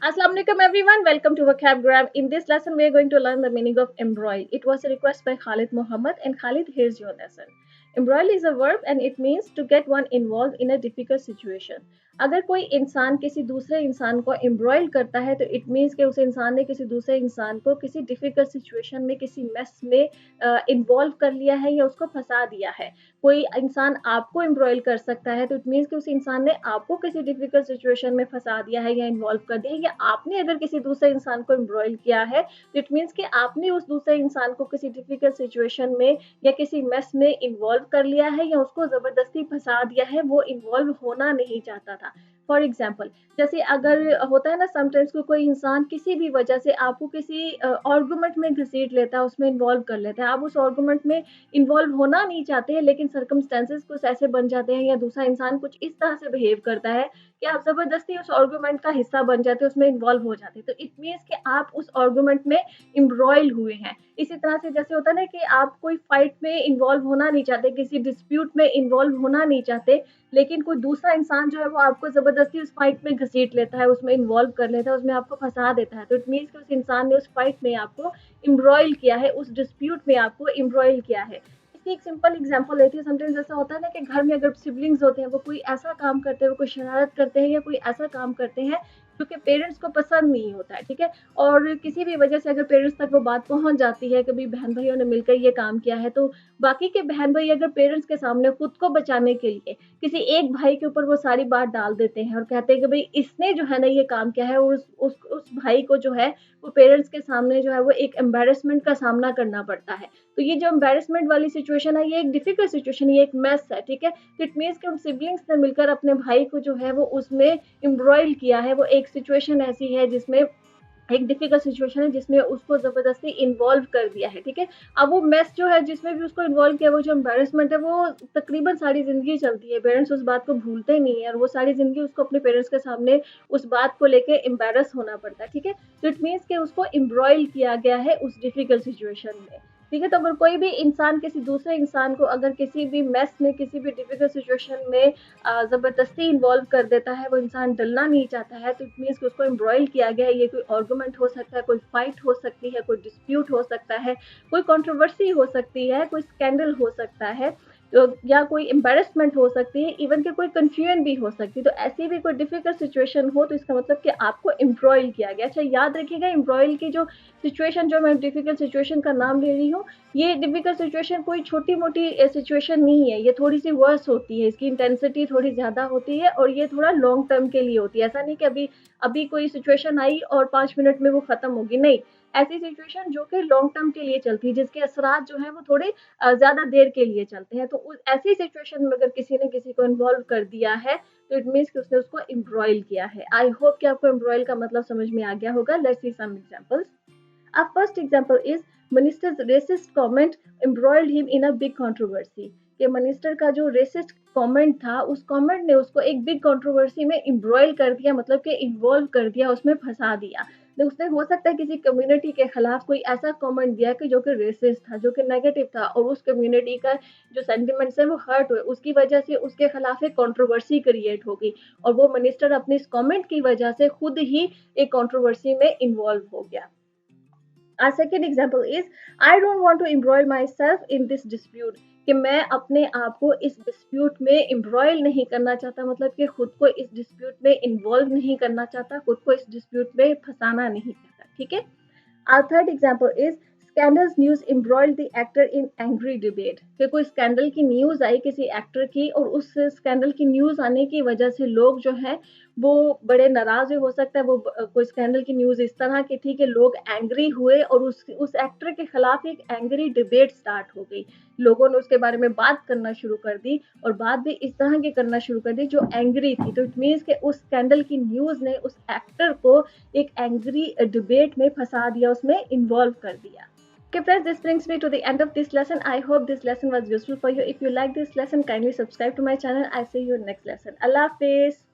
Assalamu alaikum everyone. Welcome to Vocabgram. In this lesson, we are going to learn the meaning of embroil. It was a request by Khalid Muhammad, and Khalid, here's your lesson. Embroil is a verb and it means to get one involved in a difficult situation. अगर कोई इंसान किसी दूसरे इंसान को एम्ब्रॉयल करता है तो इट मीन्स कि उस इंसान ने किसी दूसरे इंसान को किसी डिफिकल्ट सिचुएशन में किसी मेस में इन्वॉल्व कर लिया है या उसको फंसा दिया है। कोई इंसान आपको एम्ब्रॉयल कर सकता है तो इट मीन्स कि उस इंसान ने आपको किसी डिफिकल्ट सिचुएशन में फंसा दिया है या इन्वॉल्व कर दिया है, या आपने अगर किसी दूसरे इंसान को एम्ब्रॉयल किया है तो इट मीन्स कि आपने उस दूसरे इंसान को किसी डिफिकल्ट सिचुएशन में या किसी मेस में इन्वॉल्व कर लिया है या उसको जबरदस्ती फंसा दिया है, वो इन्वॉल्व होना नहीं चाहता था। फॉर एग्जाम्पल, जैसे अगर होता है ना समटाइम्स कोई इंसान किसी भी वजह से आपको किसी आर्गुमेंट में घसीट लेता है, उसमें इन्वॉल्व कर लेता है, आप उस आर्गुमेंट में इन्वॉल्व होना नहीं चाहते हैं लेकिन सर्कमस्टेंसेस कुछ ऐसे बन जाते हैं या दूसरा इंसान कुछ इस तरह से बिहेव करता है कि आप जबरदस्ती उस आर्गुमेंट का हिस्सा बन जाते हैं, उसमें इन्वॉल्व हो जाते हैं, तो इट मीन्स कि आप उस आर्गुमेंट में इम्ब्रॉयल हुए हैं। इसी तरह से जैसे होता है ना कि आप कोई फाइट में इन्वॉल्व होना नहीं चाहते, किसी डिस्प्यूट में इन्वॉल्व होना नहीं चाहते, लेकिन कोई दूसरा इंसान जो है वो आपको जबरदस्ती उस फाइट में घसीट लेता है, उसमें इन्वॉल्व कर लेता है, उसमें आपको फंसा देता है, तो इट मीन्स कि उस इंसान ने उस फाइट में आपको इम्ब्रॉयल किया है, उस डिस्प्यूट में आपको इम्ब्रॉयल किया है। इसकी एक सिंपल एग्जांपल लेती है। समटाइम्स ऐसा होता है ना कि घर में अगर सिबलिंग्स होते हैं, वो कोई ऐसा काम करते हैं, वो कोई शरारत करते हैं या कोई ऐसा काम करते हैं जो कि पेरेंट्स को पसंद नहीं होता है, ठीक है? और किसी भी वजह से अगर पेरेंट्स तक वो बात पहुँच जाती है, कभी बहन-भाइयों ने मिलकर ये काम किया है, तो बाकी के बहन-भाई अगर पेरेंट्स के सामने खुद को बचाने के लिए किसी एक भाई के ऊपर वो सारी बात डाल देते हैं और कहते हैं कि भई इसने जो है ना ये काम किया है, और उस भाई को जो है वो पेरेंट्स के सामने जो है वो एक एम्बैरेसमेंट का सामना करना पड़ता है। तो ये जो एम्बैरेसमेंट वाली सिचुएशन है, ये एक डिफिकल्ट सिचुएशन है, ये एक मेस है, ठीक है? तो इट मीन्स कि उन सिबलिंग्स ने मिलकर अपने भाई को जो है वो उसमें एम्ब्रॉयल किया है। वो एक सिचुएशन ऐसी है जिसमें एक डिफिकल्ट सिचुएशन है जिसमें उसको ज़बरदस्ती इन्वॉल्व कर दिया है, ठीक है? अब वो मेस जो है जिसमें भी उसको इन्वॉल्व किया, वो जो एम्बैरेसमेंट है वो तकरीबन सारी ज़िंदगी चलती है। पेरेंट्स उस बात को भूलते नहीं हैं और वो सारी ज़िंदगी उसको अपने पेरेंट्स के सामने उस बात को लेके एम्बैरस होना पड़ता है, ठीक है? तो इट मीन्स कि उसको एम्ब्रॉयल किया गया है उस डिफिकल्ट सिचुएशन में, ठीक है? तो अगर कोई भी इंसान किसी दूसरे इंसान को अगर किसी भी मेस में, किसी भी डिफिकल्ट सिचुएशन में ज़बरदस्ती इन्वॉल्व कर देता है, वो इंसान डलना नहीं चाहता है, तो इट मीन्स कि उसको एम्ब्रॉयल किया गया है। ये कोई आर्गुमेंट हो सकता है, कोई फाइट हो सकती है, कोई डिस्प्यूट हो सकता है, कोई कंट्रोवर्सी हो सकती है, कोई स्कैंडल हो सकता है, या कोई एम्बैरेसमेंट हो सकती है, इवन कि कोई कन्फ्यूजन भी हो सकती है। तो ऐसी भी कोई डिफिकल्ट सिचुएशन हो तो इसका मतलब कि आपको एम्ब्रॉयल किया गया। अच्छा, याद रखिएगा एम्ब्रॉयल की जो सिचुएशन, जो मैं डिफिकल्ट सिचुएशन का नाम ले रही हूँ, ये डिफिकल्ट सिचुएशन कोई छोटी-मोटी सिचुएशन नहीं है, ये थोड़ी-सी वर्स होती है, इसकी इंटेंसिटी थोड़ी ज़्यादा होती है और ये थोड़ा लॉन्ग टर्म के लिए होती है। ऐसा नहीं कि अभी अभी कोई सिचुएशन आई और 5 मिनट में वो खत्म होगी, नहीं। ऐसी सिचुएशन जो कि लॉन्ग टर्म के लिए चलती है, जिसके असरात जो हैं वो थोड़े ज़्यादा देर के लिए चलते हैं। तो उस ऐसी सिचुएशन में अगर किसी ने किसी को इन्वॉल्व कर दिया है, तो इट मीन्स कि उसने उसको एम्ब्रॉयल किया है। आई होप कि आपको एम्ब्रॉयल का मतलब समझ में आ गया होगा। Let's see some examples. A first example is minister's racist comment embroiled him in a big controversy. कि मिनिस्टर का जो रेसिस्ट कमेंट था, उस कमेंट ने उसको एक बिग कंट्रोवर्सी में एम्ब्रॉयल कर दिया, मतलब कि इन्वॉल्व कर दिया, उसमें फंसा दिया। तो उसने हो सकता है किसी कम्युनिटी के खिलाफ कोई ऐसा कमेंट दिया कि जो कि रेसिस्ट था, जो कि नेगेटिव था, और उस कम्युनिटी का जो सेंटिमेंट्स है वो हर्ट हुए, उसकी वजह से उसके खिलाफ एक कंट्रोवर्सी क्रिएट होगी और वो मिनिस्टर अपनी इस कमेंट की वजह से खुद ही एक कंट्रोवर्सी में इन्वॉल्व हो गया। Our second example is I don't want to embroil myself in this dispute, कि मैं अपने आप को इस डिस्प्यूट में एम्ब्रॉयल नहीं करना चाहता, मतलब कि खुद को इस डिस्प्यूट में इन्वॉल्व नहीं करना चाहता, खुद को इस डिस्प्यूट में फंसाना नहीं चाहता, ठीक है? Our third example is scandalous news embroiled the actor in angry debate, कि कोई स्कैंडल की न्यूज आई किसी एक्टर की और उस स्कैंडल की न्यूज आने की वजह से लोग जो है वो बड़े नाराज हुए। हो सकता है वो कोई स्कैंडल की न्यूज इस तरह की थी कि लोग एंग्री हुए और उस एक्टर के खिलाफ एक एंग्री डिबेट स्टार्ट हो गई। लोगों ने उसके बारे में बात करना शुरू कर दी और बात भी इस तरह की करना शुरू कर दी जो एंग्री थी। तो इट मीन्स कि उस स्कैंडल की न्यूज ने उस एक्टर को एक एंग्री डिबेट में फंसा दिया, उसमें इन्वॉल्व कर दिया। Okay friends, this brings me to the end of this lesson. I hope this lesson was useful for you. If you like this lesson, kindly subscribe to my channel. I see you in next lesson. Allah Hafiz.